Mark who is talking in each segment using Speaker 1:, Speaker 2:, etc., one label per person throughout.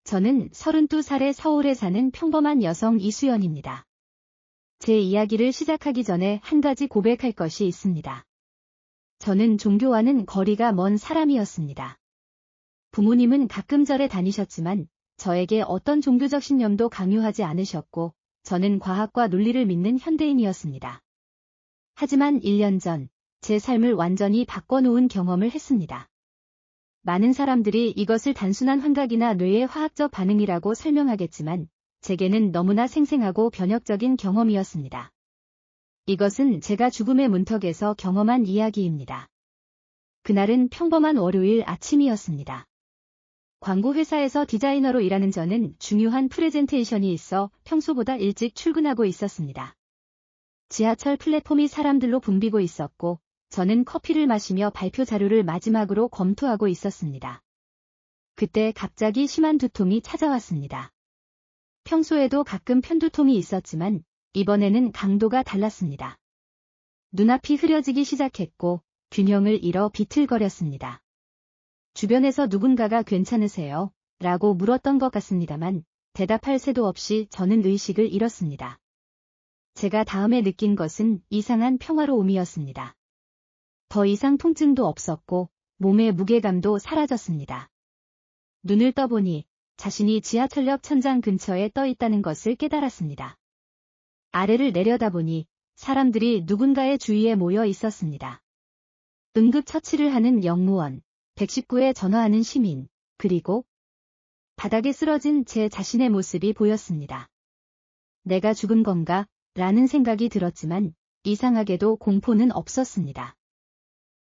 Speaker 1: 저는 32살의 서울에 사는 평범한 여성 이수연입니다. 제 이야기를 시작하기 전에 한 가지 고백할 것이 있습니다. 저는 종교와는 거리가 먼 사람이었습니다. 부모님은 가끔 절에 다니셨지만 저에게 어떤 종교적 신념도 강요하지 않으셨고 저는 과학과 논리를 믿는 현대인이었습니다. 하지만 1년 전 제 삶을 완전히 바꿔놓은 경험을 했습니다. 많은 사람들이 이것을 단순한 환각이나 뇌의 화학적 반응이라고 설명하겠지만 제게는 너무나 생생하고 변혁적인 경험이었습니다. 이것은 제가 죽음의 문턱에서 경험한 이야기입니다. 그날은 평범한 월요일 아침이었습니다. 광고 회사에서 디자이너로 일하는 저는 중요한 프레젠테이션이 있어 평소보다 일찍 출근하고 있었습니다. 지하철 플랫폼이 사람들로 붐비고 있었고 저는 커피를 마시며 발표 자료를 마지막으로 검토하고 있었습니다. 그때 갑자기 심한 두통이 찾아왔습니다. 평소에도 가끔 편두통이 있었지만 이번에는 강도가 달랐습니다. 눈앞이 흐려지기 시작했고 균형을 잃어 비틀거렸습니다. 주변에서 누군가가 괜찮으세요? 라고 물었던 것 같습니다만 대답할 새도 없이 저는 의식을 잃었습니다. 제가 다음에 느낀 것은 이상한 평화로움이었습니다. 더 이상 통증도 없었고 몸의 무게감도 사라졌습니다. 눈을 떠보니 자신이 지하철역 천장 근처에 떠 있다는 것을 깨달았습니다. 아래를 내려다보니 사람들이 누군가의 주위에 모여 있었습니다. 응급처치를 하는 영무원, 119에 전화하는 시민, 그리고 바닥에 쓰러진 제 자신의 모습이 보였습니다. 내가 죽은 건가? 라는 생각이 들었지만 이상하게도 공포는 없었습니다.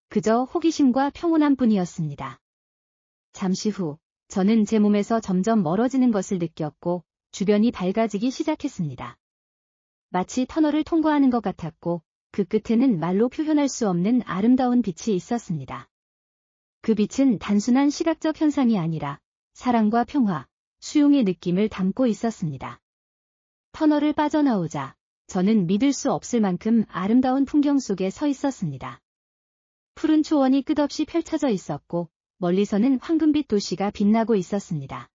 Speaker 1: 그저 호기심과 평온함 뿐이었습니다. 잠시 후 저는 제 몸에서 점점 멀어지는 것을 느꼈고 주변이 밝아지기 시작했습니다. 마치 터널을 통과하는 것 같았고 그 끝에는 말로 표현할 수 없는 아름다운 빛이 있었습니다. 그 빛은 단순한 시각적 현상이 아니라 사랑과 평화, 수용의 느낌을 담고 있었습니다. 터널을 빠져나오자 저는 믿을 수 없을 만큼 아름다운 풍경 속에 서 있었습니다. 푸른 초원이 끝없이 펼쳐져 있었고 멀리서는 황금빛 도시가 빛나고 있었습니다.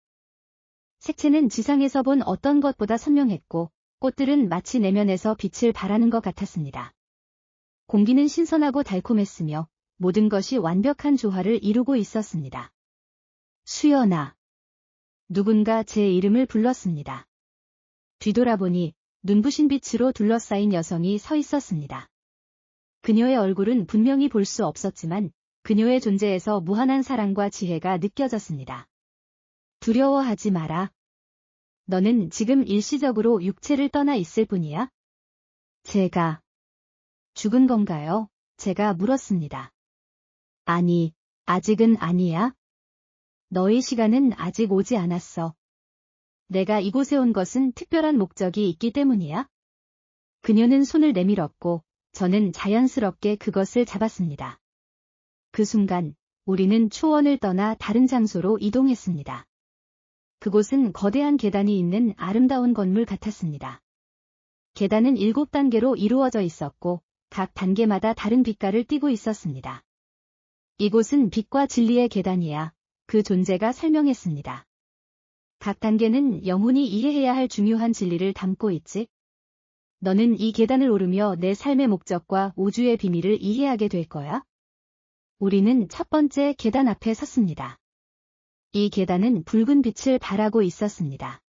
Speaker 1: 색채는 지상에서 본 어떤 것보다 선명했고 꽃들은 마치 내면에서 빛을 발하는 것 같았습니다. 공기는 신선하고 달콤했으며 모든 것이 완벽한 조화를 이루고 있었습니다. 수연아. 누군가 제 이름을 불렀습니다. 뒤돌아보니 눈부신 빛으로 둘러싸인 여성이 서 있었습니다. 그녀의 얼굴은 분명히 볼 수 없었지만 그녀의 존재에서 무한한 사랑과 지혜가 느껴졌습니다. 두려워하지 마라. 너는 지금 일시적으로 육체를 떠나 있을 뿐이야? 제가 죽은 건가요? 제가 물었습니다. 아니, 아직은 아니야. 너의 시간은 아직 오지 않았어. 내가 이곳에 온 것은 특별한 목적이 있기 때문이야. 그녀는 손을 내밀었고 저는 자연스럽게 그것을 잡았습니다. 그 순간 우리는 초원을 떠나 다른 장소로 이동했습니다. 그곳은 거대한 계단이 있는 아름다운 건물 같았습니다. 계단은 7단계로 이루어져 있었고 각 단계마다 다른 빛깔을 띠고 있었습니다. 이곳은 빛과 진리의 계단이야. 그 존재가 설명했습니다. 각 단계는 영혼이 이해해야 할 중요한 진리를 담고 있지. 너는 이 계단을 오르며 내 삶의 목적과 우주의 비밀을 이해하게 될 거야. 우리는 첫 번째 계단 앞에 섰습니다. 이 계단은 붉은 빛을 발하고 있었습니다.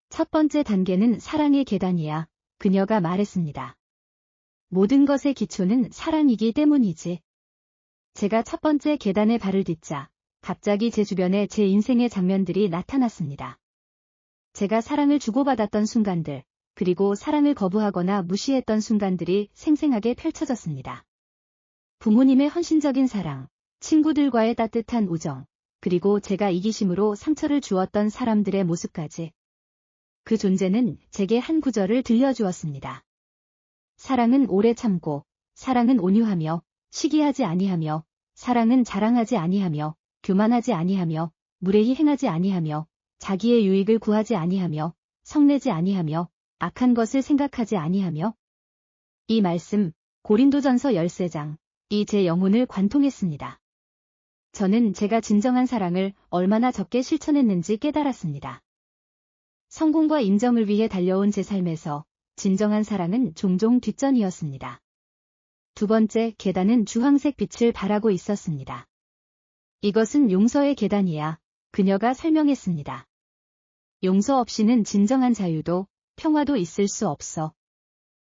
Speaker 1: 첫 번째 단계는 사랑의 계단이야. 그녀가 말했습니다. 모든 것의 기초는 사랑이기 때문이지. 제가 첫 번째 계단에 발을 딛자 갑자기 제 주변에 제 인생의 장면들이 나타났습니다. 제가 사랑을 주고받았던 순간들, 그리고 사랑을 거부하거나 무시했던 순간들이 생생하게 펼쳐졌습니다. 부모님의 헌신적인 사랑, 친구들과의 따뜻한 우정, 그리고 제가 이기심으로 상처를 주었던 사람들의 모습까지. 그 존재는 제게 한 구절을 들려주었습니다. 사랑은 오래 참고, 사랑은 온유하며, 시기하지 아니하며, 사랑은 자랑하지 아니하며, 교만하지 아니하며, 무례히 행하지 아니하며, 자기의 유익을 구하지 아니하며, 성내지 아니하며, 악한 것을 생각하지 아니하며. 이 말씀, 고린도전서 13장, 이 제 영혼을 관통했습니다. 저는 제가 진정한 사랑을 얼마나 적게 실천했는지 깨달았습니다. 성공과 인정을 위해 달려온 제 삶에서 진정한 사랑은 종종 뒷전이었습니다. 두 번째 계단은 주황색 빛을 발하고 있었습니다. 이것은 용서의 계단이야. 그녀가 설명했습니다. 용서 없이는 진정한 자유도 평화도 있을 수 없어.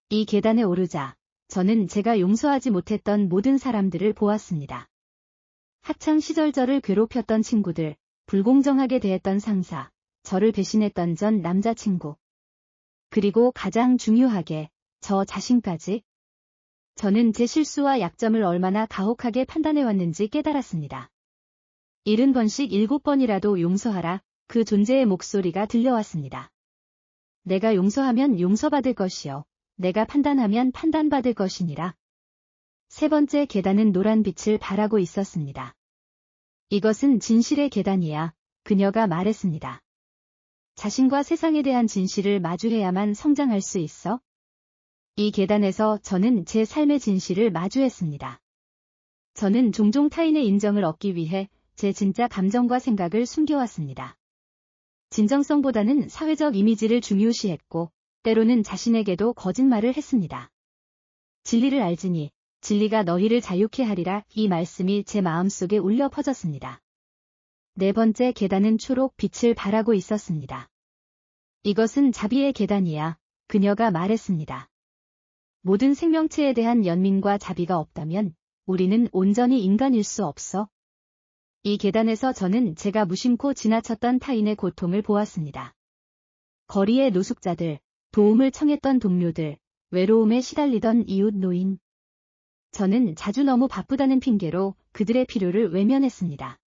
Speaker 1: 이 계단에 오르자 저는 제가 용서하지 못했던 모든 사람들을 보았습니다. 학창 시절 저를 괴롭혔던 친구들, 불공정하게 대했던 상사, 저를 배신했던 전 남자친구. 그리고 가장 중요하게 저 자신까지. 저는 제 실수와 약점을 얼마나 가혹하게 판단해왔는지 깨달았습니다. 70번씩 7번이라도 용서하라. 그 존재의 목소리가 들려왔습니다. 내가 용서하면 용서받을 것이요. 내가 판단하면 판단받을 것이니라. 세 번째 계단은 노란 빛을 발하고 있었습니다. 이것은 진실의 계단이야. 그녀가 말했습니다. 자신과 세상에 대한 진실을 마주해야만 성장할 수 있어. 이 계단에서 저는 제 삶의 진실을 마주했습니다. 저는 종종 타인의 인정을 얻기 위해 제 진짜 감정과 생각을 숨겨왔습니다. 진정성보다는 사회적 이미지를 중요시했고, 때로는 자신에게도 거짓말을 했습니다. 진리를 알지니 진리가 너희를 자유케 하리라. 이 말씀이 제 마음속에 울려 퍼졌습니다. 네 번째 계단은 초록 빛을 발하고 있었습니다. 이것은 자비의 계단이야. 그녀가 말했습니다. 모든 생명체에 대한 연민과 자비가 없다면 우리는 온전히 인간일 수 없어. 이 계단에서 저는 제가 무심코 지나쳤던 타인의 고통을 보았습니다. 거리의 노숙자들, 도움을 청했던 동료들, 외로움에 시달리던 이웃 노인. 저는 자주 너무 바쁘다는 핑계로 그들의 필요를 외면했습니다.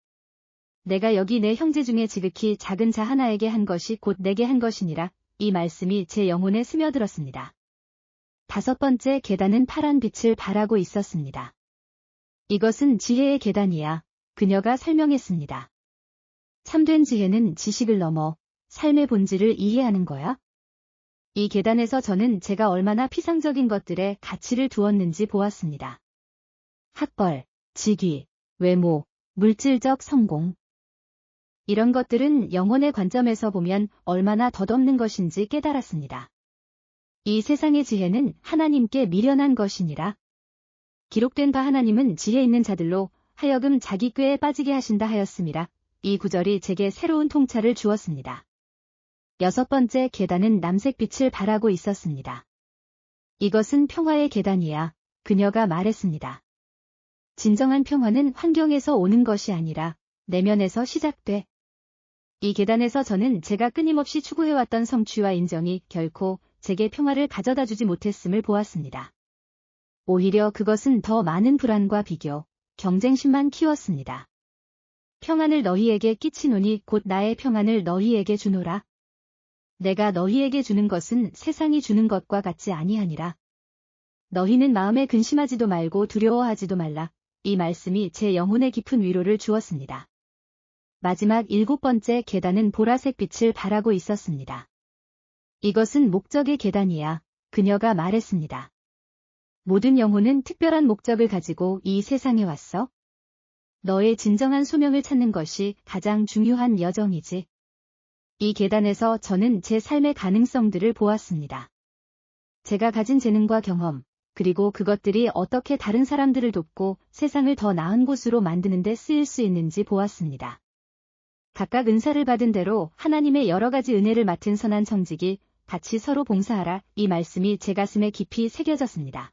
Speaker 1: 내가 여기 내 형제 중에 지극히 작은 자 하나에게 한 것이 곧 내게 한 것이니라. 이 말씀이 제 영혼에 스며들었습니다. 다섯 번째 계단은 파란 빛을 발하고 있었습니다. 이것은 지혜의 계단이야. 그녀가 설명했습니다. 참된 지혜는 지식을 넘어 삶의 본질을 이해하는 거야. 이 계단에서 저는 제가 얼마나 피상적인 것들에 가치를 두었는지 보았습니다. 학벌, 직위, 외모, 물질적 성공. 이런 것들은 영혼의 관점에서 보면 얼마나 덧없는 것인지 깨달았습니다. 이 세상의 지혜는 하나님께 미련한 것이니라. 기록된 바 하나님은 지혜 있는 자들로 하여금 자기 꾀에 빠지게 하신다 하였음이라. 이 구절이 제게 새로운 통찰을 주었습니다. 여섯 번째 계단은 남색 빛을 발하고 있었습니다. 이것은 평화의 계단이야. 그녀가 말했습니다. 진정한 평화는 환경에서 오는 것이 아니라 내면에서 시작돼. 이 계단에서 저는 제가 끊임없이 추구해왔던 성취와 인정이 결코 제게 평화를 가져다 주지 못했음을 보았습니다. 오히려 그것은 더 많은 불안과 비교, 경쟁심만 키웠습니다. 평안을 너희에게 끼치노니 곧 나의 평안을 너희에게 주노라. 내가 너희에게 주는 것은 세상이 주는 것과 같지 아니하니라. 너희는 마음에 근심하지도 말고 두려워하지도 말라. 이 말씀이 제 영혼에 깊은 위로를 주었습니다. 마지막 일곱 번째 계단은 보라색 빛을 발하고 있었습니다. 이것은 목적의 계단이야. 그녀가 말했습니다. 모든 영혼은 특별한 목적을 가지고 이 세상에 왔어. 너의 진정한 소명을 찾는 것이 가장 중요한 여정이지. 이 계단에서 저는 제 삶의 가능성들을 보았습니다. 제가 가진 재능과 경험, 그리고 그것들이 어떻게 다른 사람들을 돕고 세상을 더 나은 곳으로 만드는 데 쓰일 수 있는지 보았습니다. 각각 은사를 받은 대로 하나님의 여러 가지 은혜를 맡은 선한 청직이 같이 서로 봉사하라. 이 말씀이 제 가슴에 깊이 새겨졌습니다.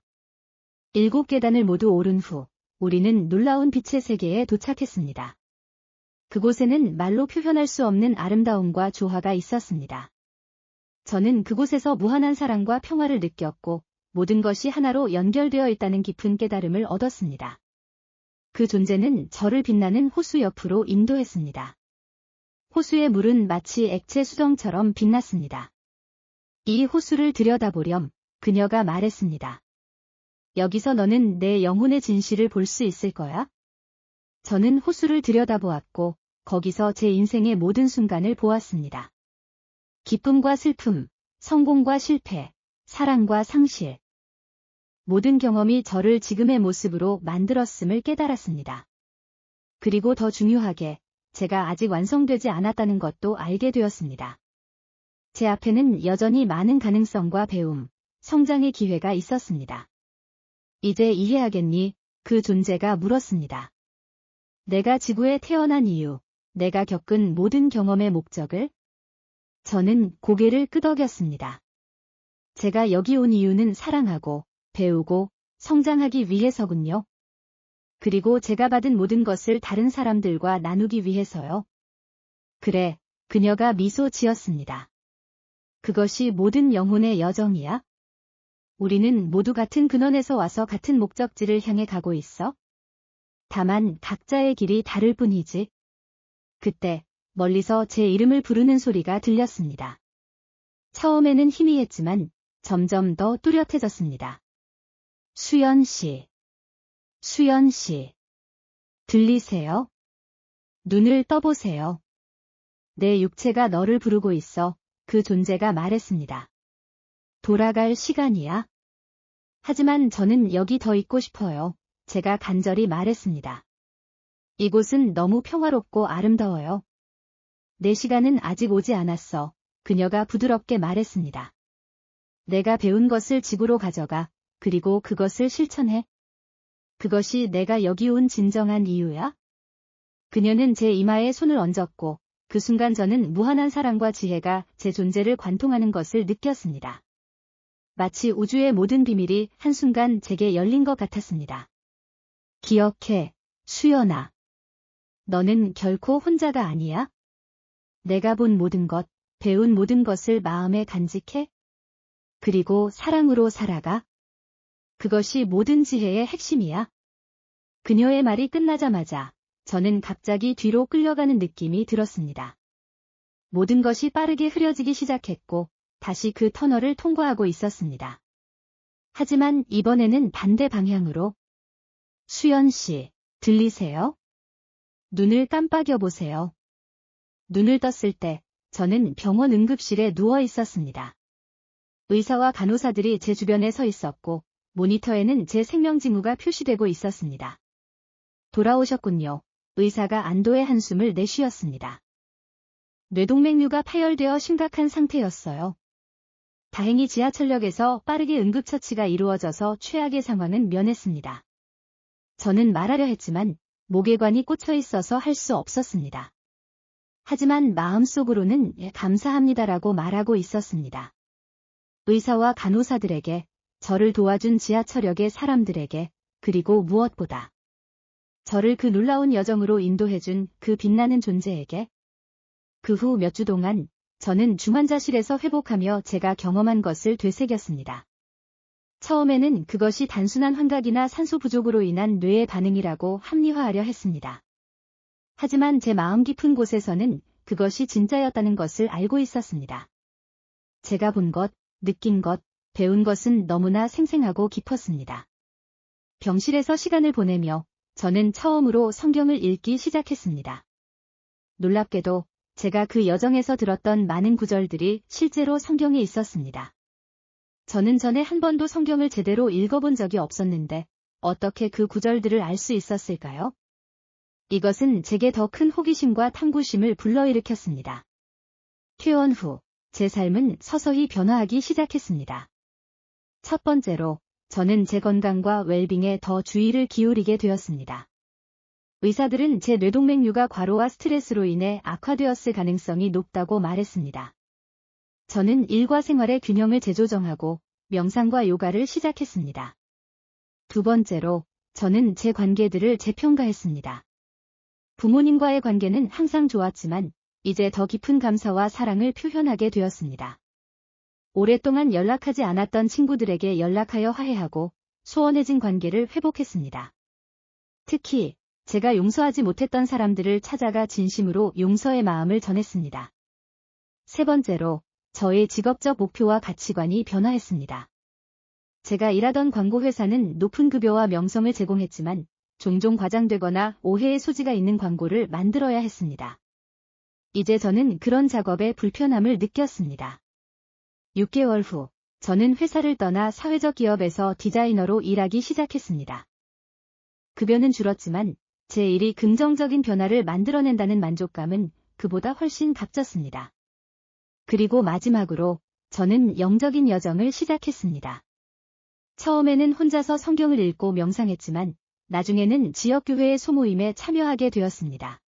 Speaker 1: 7계단을 모두 오른 후 우리는 놀라운 빛의 세계에 도착했습니다. 그곳에는 말로 표현할 수 없는 아름다움과 조화가 있었습니다. 저는 그곳에서 무한한 사랑과 평화를 느꼈고 모든 것이 하나로 연결되어 있다는 깊은 깨달음을 얻었습니다. 그 존재는 저를 빛나는 호수 옆으로 인도했습니다. 호수의 물은 마치 액체 수정처럼 빛났습니다. 이 호수를 들여다보렴. 그녀가 말했습니다. 여기서 너는 내 영혼의 진실을 볼 수 있을 거야? 저는 호수를 들여다보았고 거기서 제 인생의 모든 순간을 보았습니다. 기쁨과 슬픔, 성공과 실패, 사랑과 상실. 모든 경험이 저를 지금의 모습으로 만들었음을 깨달았습니다. 그리고 더 중요하게 제가 아직 완성되지 않았다는 것도 알게 되었습니다. 제 앞에는 여전히 많은 가능성과 배움, 성장의 기회가 있었습니다. 이제 이해하겠니? 그 존재가 물었습니다. 내가 지구에 태어난 이유, 내가 겪은 모든 경험의 목적을? 저는 고개를 끄덕였습니다. 제가 여기 온 이유는 사랑하고, 배우고, 성장하기 위해서군요. 그리고 제가 받은 모든 것을 다른 사람들과 나누기 위해서요. 그래, 그녀가 미소 지었습니다. 그것이 모든 영혼의 여정이야? 우리는 모두 같은 근원에서 와서 같은 목적지를 향해 가고 있어? 다만 각자의 길이 다를 뿐이지. 그때 멀리서 제 이름을 부르는 소리가 들렸습니다. 처음에는 희미했지만 점점 더 뚜렷해졌습니다. 수연 씨. 수연 씨. 들리세요? 눈을 떠보세요. 내 육체가 너를 부르고 있어. 그 존재가 말했습니다. 돌아갈 시간이야. 하지만 저는 여기 더 있고 싶어요. 제가 간절히 말했습니다. 이곳은 너무 평화롭고 아름다워요. 내 시간은 아직 오지 않았어. 그녀가 부드럽게 말했습니다. 내가 배운 것을 지구로 가져가, 그리고 그것을 실천해. 그것이 내가 여기 온 진정한 이유야? 그녀는 제 이마에 손을 얹었고, 그 순간 저는 무한한 사랑과 지혜가 제 존재를 관통하는 것을 느꼈습니다. 마치 우주의 모든 비밀이 한순간 제게 열린 것 같았습니다. 기억해, 수연아. 너는 결코 혼자가 아니야. 내가 본 모든 것, 배운 모든 것을 마음에 간직해. 그리고 사랑으로 살아가. 그것이 모든 지혜의 핵심이야. 그녀의 말이 끝나자마자 저는 갑자기 뒤로 끌려가는 느낌이 들었습니다. 모든 것이 빠르게 흐려지기 시작했고 다시 그 터널을 통과하고 있었습니다. 하지만 이번에는 반대 방향으로. 수연 씨, 들리세요? 눈을 깜빡여 보세요. 눈을 떴을 때 저는 병원 응급실에 누워 있었습니다. 의사와 간호사들이 제 주변에 서 있었고 모니터에는 제 생명 징후가 표시되고 있었습니다. 돌아오셨군요. 의사가 안도의 한숨을 내쉬었습니다. 뇌동맥류가 파열되어 심각한 상태였어요. 다행히 지하철역에서 빠르게 응급처치가 이루어져서 최악의 상황은 면했습니다. 저는 말하려 했지만 모계관이 꽂혀 있어서 할 수 없었습니다. 하지만 마음속으로는 감사합니다라고 말하고 있었습니다. 의사와 간호사들에게, 저를 도와준 지하철역의 사람들에게, 그리고 무엇보다 저를 그 놀라운 여정으로 인도해준 그 빛나는 존재에게. 그 후 몇 주 동안 저는 중환자실에서 회복하며 제가 경험한 것을 되새겼습니다. 처음에는 그것이 단순한 환각이나 산소 부족으로 인한 뇌의 반응이라고 합리화하려 했습니다. 하지만 제 마음 깊은 곳에서는 그것이 진짜였다는 것을 알고 있었습니다. 제가 본 것, 느낀 것, 배운 것은 너무나 생생하고 깊었습니다. 병실에서 시간을 보내며 저는 처음으로 성경을 읽기 시작했습니다. 놀랍게도 제가 그 여정에서 들었던 많은 구절들이 실제로 성경에 있었습니다. 저는 전에 한 번도 성경을 제대로 읽어본 적이 없었는데 어떻게 그 구절들을 알 수 있었을까요? 이것은 제게 더 큰 호기심과 탐구심을 불러일으켰습니다. 퇴원 후 제 삶은 서서히 변화하기 시작했습니다. 첫 번째로 저는 제 건강과 웰빙에 더 주의를 기울이게 되었습니다. 의사들은 제 뇌동맥류가 과로와 스트레스로 인해 악화되었을 가능성이 높다고 말했습니다. 저는 일과 생활의 균형을 재조정하고 명상과 요가를 시작했습니다. 두 번째로 저는 제 관계들을 재평가했습니다. 부모님과의 관계는 항상 좋았지만 이제 더 깊은 감사와 사랑을 표현하게 되었습니다. 오랫동안 연락하지 않았던 친구들에게 연락하여 화해하고 소원해진 관계를 회복했습니다. 특히 제가 용서하지 못했던 사람들을 찾아가 진심으로 용서의 마음을 전했습니다. 세 번째로 저의 직업적 목표와 가치관이 변화했습니다. 제가 일하던 광고회사는 높은 급여와 명성을 제공했지만 종종 과장되거나 오해의 소지가 있는 광고를 만들어야 했습니다. 이제 저는 그런 작업에 불편함을 느꼈습니다. 6개월 후 저는 회사를 떠나 사회적 기업에서 디자이너로 일하기 시작했습니다. 급여는 줄었지만 제 일이 긍정적인 변화를 만들어낸다는 만족감은 그보다 훨씬 값졌습니다. 그리고 마지막으로 저는 영적인 여정을 시작했습니다. 처음에는 혼자서 성경을 읽고 명상했지만 나중에는 지역교회의 소모임에 참여하게 되었습니다.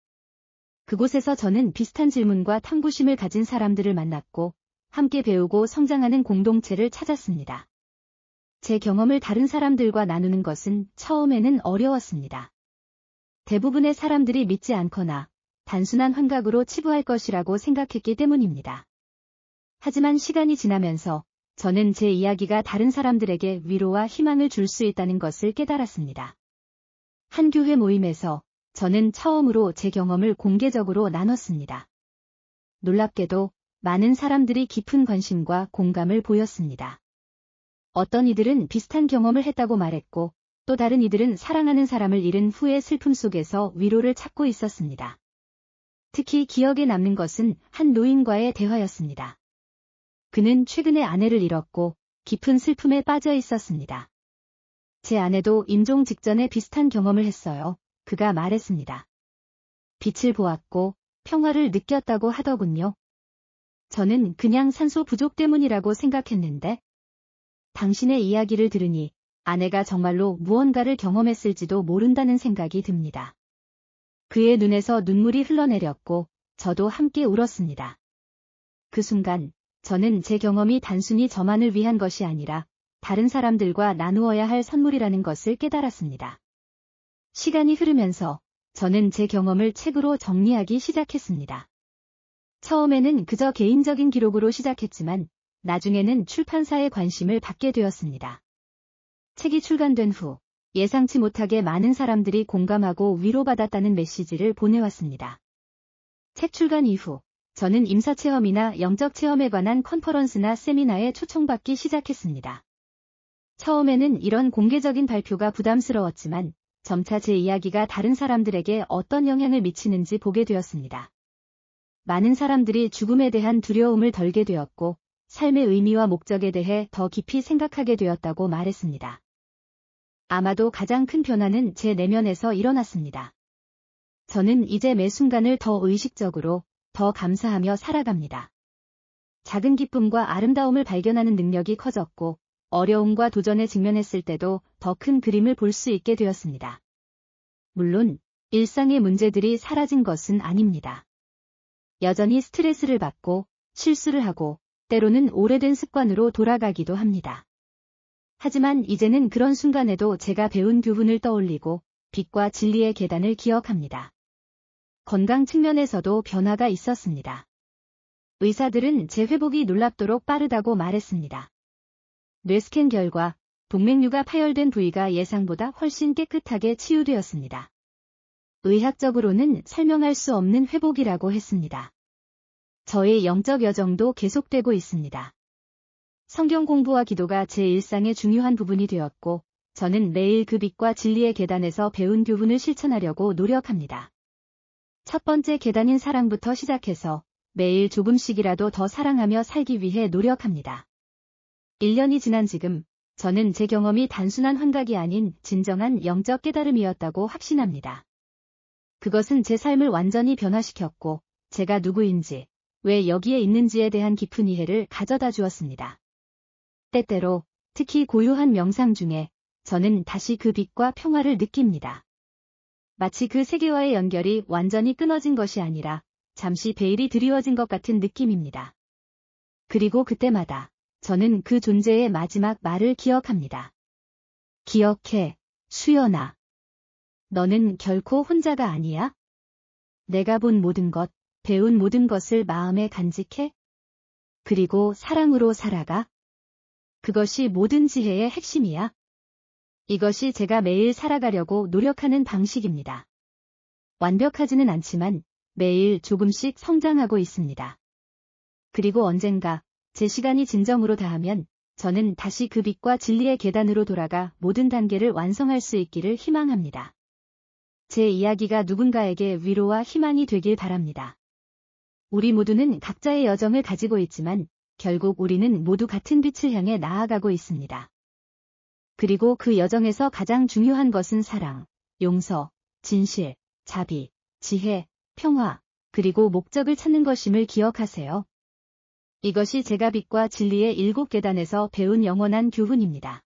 Speaker 1: 그곳에서 저는 비슷한 질문과 탐구심을 가진 사람들을 만났고 함께 배우고 성장하는 공동체를 찾았습니다. 제 경험을 다른 사람들과 나누는 것은 처음에는 어려웠습니다. 대부분의 사람들이 믿지 않거나 단순한 환각으로 치부할 것이라고 생각했기 때문입니다. 하지만 시간이 지나면서 저는 제 이야기가 다른 사람들에게 위로와 희망을 줄 수 있다는 것을 깨달았습니다. 한 교회 모임에서 저는 처음으로 제 경험을 공개적으로 나눴습니다. 놀랍게도 많은 사람들이 깊은 관심과 공감을 보였습니다. 어떤 이들은 비슷한 경험을 했다고 말했고, 또 다른 이들은 사랑하는 사람을 잃은 후의 슬픔 속에서 위로를 찾고 있었습니다. 특히 기억에 남는 것은 한 노인과의 대화였습니다. 그는 최근에 아내를 잃었고 깊은 슬픔에 빠져 있었습니다. 제 아내도 임종 직전에 비슷한 경험을 했어요. 그가 말했습니다. 빛을 보았고 평화를 느꼈다고 하더군요. 저는 그냥 산소 부족 때문이라고 생각했는데 당신의 이야기를 들으니 아내가 정말로 무언가를 경험했을지도 모른다는 생각이 듭니다. 그의 눈에서 눈물이 흘러내렸고 저도 함께 울었습니다. 그 순간 저는 제 경험이 단순히 저만을 위한 것이 아니라 다른 사람들과 나누어야 할 선물이라는 것을 깨달았습니다. 시간이 흐르면서 저는 제 경험을 책으로 정리하기 시작했습니다. 처음에는 그저 개인적인 기록으로 시작했지만 나중에는 출판사의 관심을 받게 되었습니다. 책이 출간된 후 예상치 못하게 많은 사람들이 공감하고 위로받았다는 메시지를 보내왔습니다. 책 출간 이후 저는 임사체험이나 영적 체험에 관한 컨퍼런스나 세미나에 초청받기 시작했습니다. 처음에는 이런 공개적인 발표가 부담스러웠지만 점차 제 이야기가 다른 사람들에게 어떤 영향을 미치는지 보게 되었습니다. 많은 사람들이 죽음에 대한 두려움을 덜게 되었고 삶의 의미와 목적에 대해 더 깊이 생각하게 되었다고 말했습니다. 아마도 가장 큰 변화는 제 내면에서 일어났습니다. 저는 이제 매 순간을 더 의식적으로, 더 감사하며 살아갑니다. 작은 기쁨과 아름다움을 발견하는 능력이 커졌고 어려움과 도전에 직면했을 때도 더 큰 그림을 볼 수 있게 되었습니다. 물론 일상의 문제들이 사라진 것은 아닙니다. 여전히 스트레스를 받고 실수를 하고 때로는 오래된 습관으로 돌아가기도 합니다. 하지만 이제는 그런 순간에도 제가 배운 교훈을 떠올리고 빛과 진리의 계단을 기억합니다. 건강 측면에서도 변화가 있었습니다. 의사들은 제 회복이 놀랍도록 빠르다고 말했습니다. 뇌스캔 결과 동맥류가 파열된 부위가 예상보다 훨씬 깨끗하게 치유되었습니다. 의학적으로는 설명할 수 없는 회복이라고 했습니다. 저의 영적 여정도 계속되고 있습니다. 성경 공부와 기도가 제 일상의 중요한 부분이 되었고, 저는 매일 그 빛과 진리의 계단에서 배운 교훈을 실천하려고 노력합니다. 첫 번째 계단인 사랑부터 시작해서 매일 조금씩이라도 더 사랑하며 살기 위해 노력합니다. 1년이 지난 지금, 저는 제 경험이 단순한 환각이 아닌 진정한 영적 깨달음이었다고 확신합니다. 그것은 제 삶을 완전히 변화시켰고, 제가 누구인지, 왜 여기에 있는지에 대한 깊은 이해를 가져다 주었습니다. 때때로, 특히 고요한 명상 중에, 저는 다시 그 빛과 평화를 느낍니다. 마치 그 세계와의 연결이 완전히 끊어진 것이 아니라, 잠시 베일이 드리워진 것 같은 느낌입니다. 그리고 그때마다, 저는 그 존재의 마지막 말을 기억합니다. 기억해, 수연아. 너는 결코 혼자가 아니야. 내가 본 모든 것, 배운 모든 것을 마음에 간직해. 그리고 사랑으로 살아가. 그것이 모든 지혜의 핵심이야. 이것이 제가 매일 살아가려고 노력하는 방식입니다. 완벽하지는 않지만 매일 조금씩 성장하고 있습니다. 그리고 언젠가 제 시간이 진정으로 다하면 저는 다시 그 빛과 진리의 계단으로 돌아가 모든 단계를 완성할 수 있기를 희망합니다. 제 이야기가 누군가에게 위로와 희망이 되길 바랍니다. 우리 모두는 각자의 여정을 가지고 있지만 결국 우리는 모두 같은 빛을 향해 나아가고 있습니다. 그리고 그 여정에서 가장 중요한 것은 사랑, 용서, 진실, 자비, 지혜, 평화, 그리고 목적을 찾는 것임을 기억하세요. 이것이 제가 빛과 진리의 7계단에서 배운 영원한 교훈입니다.